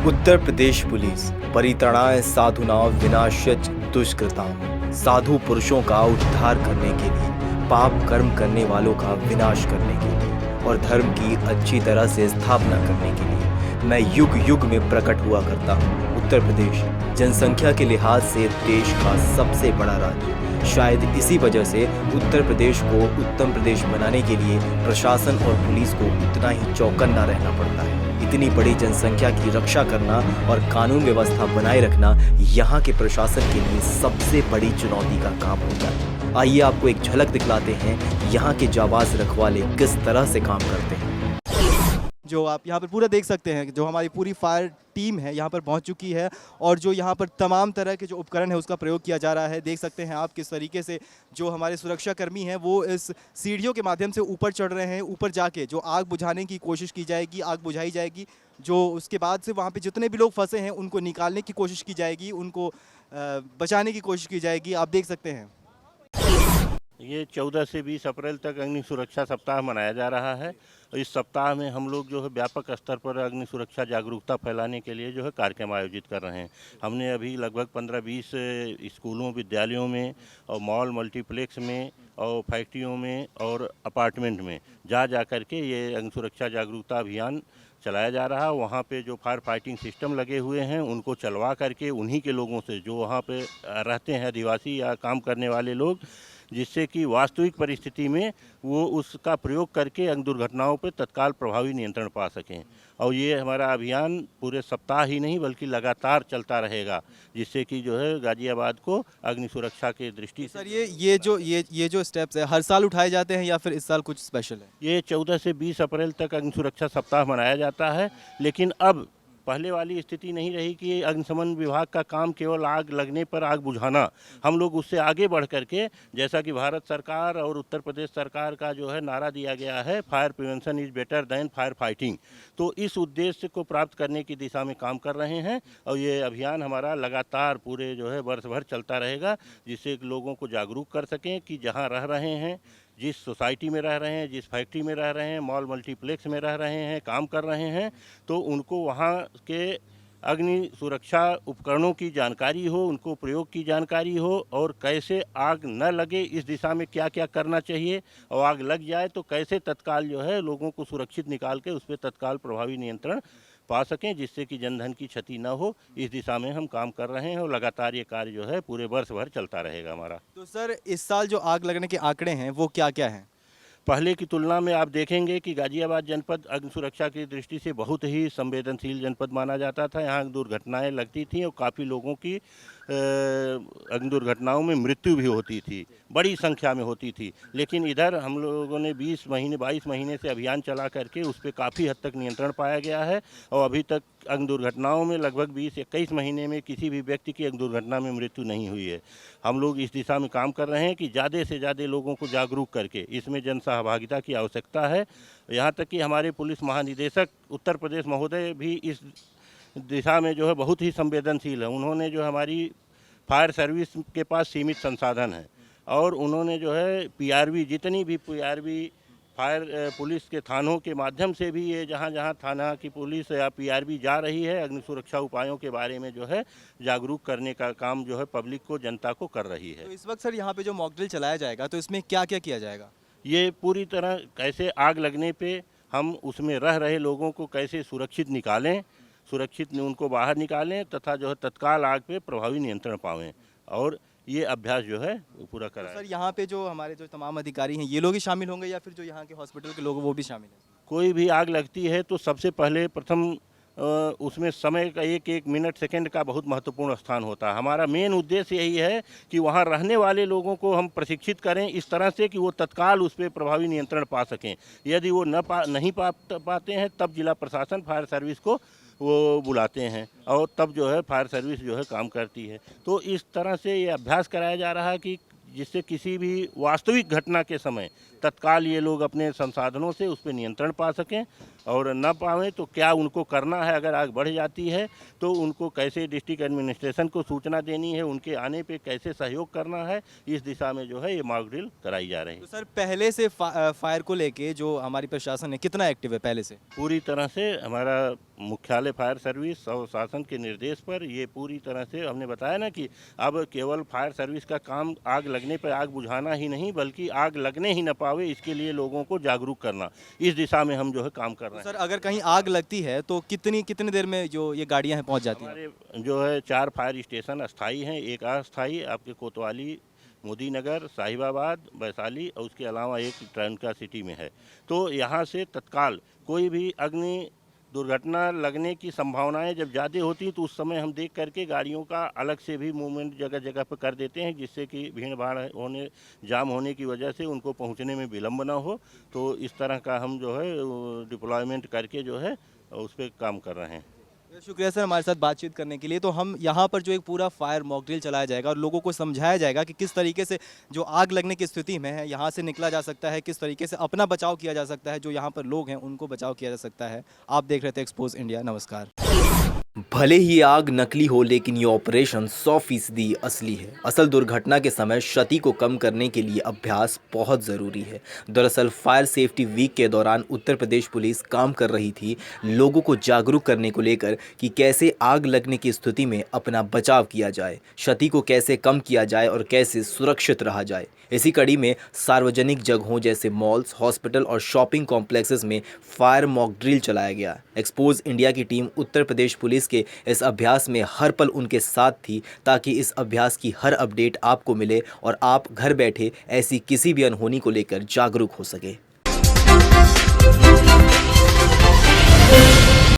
Uttar Pradesh police परितृणाय साधुनां विनाश्यच दुष्कृताम्। साधु पुरुषों का उद्धार करने के लिए, पाप कर्म करने वालों का विनाश करने के लिए और धर्म की अच्छी तरह से स्थापना करने के लिए मैं युग युग में प्रकट हुआ करता हूँ। उत्तर प्रदेश जनसंख्या के लिहाज से देश का सबसे बड़ा राज्य। शायद इसी वजह से उत्तर प्रदेश को उत्तम प्रदेश बनाने के लिए प्रशासन और पुलिस को उतना ही चौकन्ना रहना पड़ता है। इतनी बड़ी जनसंख्या की रक्षा करना और कानून व्यवस्था बनाए रखना यहाँ के प्रशासन के लिए सबसे बड़ी चुनौती का काम होता है। आइए आपको एक झलक दिखलाते हैं यहाँ के जाबाज रखवाले किस तरह से काम करते हैं। जो आप यहाँ पर पूरा देख सकते हैं, जो हमारी पूरी फायर टीम है यहाँ पर पहुँच चुकी है और जो यहाँ पर तमाम तरह के जो उपकरण है उसका प्रयोग किया जा रहा है। देख सकते हैं आप किस तरीके से जो हमारे सुरक्षा कर्मी हैं वो इस सीढ़ियों के माध्यम से ऊपर चढ़ रहे हैं। ऊपर जाके जो आग बुझाने की कोशिश की जाएगी, आग बुझाई जाएगी। जो उसके बाद से वहाँ पे जितने भी लोग फंसे हैं उनको निकालने की कोशिश की जाएगी, उनको बचाने की कोशिश की जाएगी। आप देख सकते हैं ये 14 से 20 अप्रैल तक अग्नि सुरक्षा सप्ताह मनाया जा रहा है। इस सप्ताह में हम लोग जो है व्यापक स्तर पर अग्नि सुरक्षा जागरूकता फैलाने के लिए जो है कार्यक्रम आयोजित कर रहे हैं। हमने अभी लगभग 15-20 स्कूलों, विद्यालयों में और मॉल, मल्टीप्लेक्स में और फैक्ट्रियों में और अपार्टमेंट में जा कर के ये अग्नि सुरक्षा जागरूकता अभियान चलाया जा रहा है। वहाँ पे जो फायर फाइटिंग सिस्टम लगे हुए हैं उनको चलवा करके उन्हीं के लोगों से जो वहाँ पे रहते हैं, आदिवासी या काम करने वाले लोग, जिससे कि वास्तविक परिस्थिति में वो उसका प्रयोग करके अग्नि दुर्घटनाओं पर तत्काल प्रभावी नियंत्रण पा सकें। और ये हमारा अभियान पूरे सप्ताह ही नहीं बल्कि लगातार चलता रहेगा, जिससे कि जो है गाजियाबाद को अग्नि सुरक्षा की दृष्टि से। सर ये जो स्टेप्स है हर साल उठाए जाते हैं या फिर इस साल कुछ स्पेशल है? ये 14 से 20 अप्रैल तक अग्नि सुरक्षा सप्ताह मनाया जाता है, लेकिन अब पहले वाली स्थिति नहीं रही कि अग्निशमन विभाग का काम केवल आग लगने पर आग बुझाना। हम लोग उससे आगे बढ़ करके, जैसा कि भारत सरकार और उत्तर प्रदेश सरकार का जो है नारा दिया गया है, fire prevention is better than fire fighting, तो इस उद्देश्य को प्राप्त करने की दिशा में काम कर रहे हैं। और ये अभियान हमारा लगातार पूरे जो है वर्ष भर चलता रहेगा, जिससे लोगों को जागरूक कर सकें कि जहाँ रह रहे हैं, जिस सोसाइटी में रह रहे हैं, जिस फैक्ट्री में रह रहे हैं, मॉल मल्टीप्लेक्स में रह रहे हैं, काम कर रहे हैं, तो उनको वहाँ के अग्नि सुरक्षा उपकरणों की जानकारी हो, उनको प्रयोग की जानकारी हो और कैसे आग न लगे इस दिशा में क्या क्या करना चाहिए, और आग लग जाए तो कैसे तत्काल जो है लोगों को सुरक्षित निकाल के उस पर तत्काल प्रभावी नियंत्रण पा सकें, जिससे कि जनधन की क्षति न हो। इस दिशा में हम काम कर रहे हैं और लगातार ये कार्य जो है पूरे वर्ष भर चलता रहेगा हमारा। तो सर इस साल जो आग लगने के आंकड़े हैं वो क्या क्या हैं? पहले की तुलना में आप देखेंगे कि गाजियाबाद जनपद अग्नि सुरक्षा की दृष्टि से बहुत ही संवेदनशील जनपद माना जाता था। यहाँ दुर्घटनाएं लगती थीं और काफ़ी लोगों की अग्नि दुर्घटनाओं में मृत्यु भी होती थी, बड़ी संख्या में होती थी। लेकिन इधर हम लोगों ने 22 महीने से अभियान चला करके उस पर काफ़ी हद तक नियंत्रण पाया गया है और अभी तक अग्नि दुर्घटनाओं में लगभग 20-21 महीने में किसी भी व्यक्ति की अग्नि दुर्घटना में मृत्यु नहीं हुई है। हम लोग इस दिशा में काम कर रहे हैं कि ज़्यादा से ज़्यादा लोगों को जागरूक करके, इसमें जन सहभागिता की आवश्यकता है। यहाँ तक कि हमारे पुलिस महानिदेशक उत्तर प्रदेश महोदय भी इस दिशा में जो है बहुत ही संवेदनशील है। उन्होंने जो हमारी फायर सर्विस के पास सीमित संसाधन है और उन्होंने जो है पीआरवी, जितनी भी पीआरवी फायर पुलिस के थानों के माध्यम से भी ये जहाँ जहाँ थाना की पुलिस या पीआरवी जा रही है, अग्नि सुरक्षा उपायों के बारे में जो है जागरूक करने का काम जो है पब्लिक को, जनता को कर रही है। तो इस वक्त सर यहाँ पे जो मॉक ड्रिल चलाया जाएगा तो इसमें क्या क्या किया जाएगा? ये पूरी तरह कैसे आग लगने पे हम उसमें रह रहे लोगों को कैसे सुरक्षित निकालें, सुरक्षित उनको बाहर निकालें तथा जो है तत्काल आग पे प्रभावी नियंत्रण पावें, और ये अभ्यास जो है वो पूरा तो कराएं। सर यहाँ पे जो हमारे जो तमाम अधिकारी हैं ये लोग ही शामिल होंगे या फिर जो यहाँ के हॉस्पिटल के लोग हैं वो भी शामिल हैं? कोई भी आग लगती है तो सबसे पहले प्रथम उसमें समय का एक मिनट सेकंड का बहुत महत्वपूर्ण स्थान होता है। हमारा मेन उद्देश्य यही है कि वहाँ रहने वाले लोगों को हम प्रशिक्षित करें इस तरह से कि वो तत्काल उस पर प्रभावी नियंत्रण पा सकें। यदि वो नहीं पाते हैं तब जिला प्रशासन फायर सर्विस को वो बुलाते हैं और तब जो है फायर सर्विस जो है काम करती है। तो इस तरह से ये अभ्यास कराया जा रहा है कि जिससे किसी भी वास्तविक घटना के समय तत्काल ये लोग अपने संसाधनों से उस पर नियंत्रण पा सकें, और न पावें तो क्या उनको करना है। अगर आग बढ़ जाती है तो उनको कैसे डिस्ट्रिक्ट एडमिनिस्ट्रेशन को सूचना देनी है, उनके आने पे कैसे सहयोग करना है, इस दिशा में जो है ये मॉक ड्रिल कराई जा रही है। तो सर पहले से फायर को लेके जो हमारी प्रशासन है कितना एक्टिव है पहले से? पूरी तरह से हमारा मुख्यालय फायर सर्विस और शासन के निर्देश पर ये पूरी तरह से, हमने बताया ना कि अब केवल फायर सर्विस का काम आग लगने पर आग बुझाना ही नहीं, बल्कि आग लगने ही न पावे इसके लिए लोगों को जागरूक करना, इस दिशा में हम जो है काम कर रहे हैं। सर अगर कहीं आग लगती है तो कितनी देर में जो ये गाड़ियां हैं पहुंच जाती हैं? हमारे जो है 4 फायर स्टेशन अस्थाई हैं, एक अस्थाई आपके कोतवाली, मोदी नगर, साहिबाबाद, वैशाली, और उसके अलावा एक ट्रनका सिटी में है। तो यहाँ से तत्काल कोई भी अग्नि दुर्घटना लगने की संभावनाएं जब ज़्यादा होती हैं तो उस समय हम देख करके गाड़ियों का अलग से भी मूवमेंट जगह जगह पर कर देते हैं, जिससे कि भीड़ भाड़ होने, जाम होने की वजह से उनको पहुंचने में विलम्ब ना हो। तो इस तरह का हम जो है डिप्लॉयमेंट करके जो है उस पर काम कर रहे हैं। शुक्रिया सर हमारे साथ बातचीत करने के लिए। तो हम यहाँ पर जो एक पूरा फायर मॉक ड्रिल चलाया जाएगा और लोगों को समझाया जाएगा कि किस तरीके से जो आग लगने की स्थिति में है यहाँ से निकला जा सकता है, किस तरीके से अपना बचाव किया जा सकता है, जो यहाँ पर लोग हैं उनको बचाव किया जा सकता है। आप देख रहे थे एक्सपोज इंडिया। नमस्कार। भले ही आग नकली हो, लेकिन ये ऑपरेशन 100% असली है। असल दुर्घटना के समय क्षति को कम करने के लिए अभ्यास बहुत ज़रूरी है। दरअसल फायर सेफ्टी वीक के दौरान उत्तर प्रदेश पुलिस काम कर रही थी लोगों को जागरूक करने को लेकर कि कैसे आग लगने की स्थिति में अपना बचाव किया जाए, क्षति को कैसे कम किया जाए और कैसे सुरक्षित रहा जाए। इसी कड़ी में सार्वजनिक जगहों जैसे मॉल्स, हॉस्पिटल और शॉपिंग कॉम्प्लेक्सेस में फायर मॉक ड्रिल चलाया गया। एक्सपोज इंडिया की टीम उत्तर प्रदेश पुलिस के इस अभ्यास में हर पल उनके साथ थी, ताकि इस अभ्यास की हर अपडेट आपको मिले और आप घर बैठे ऐसी किसी भी अनहोनी को लेकर जागरूक हो सके।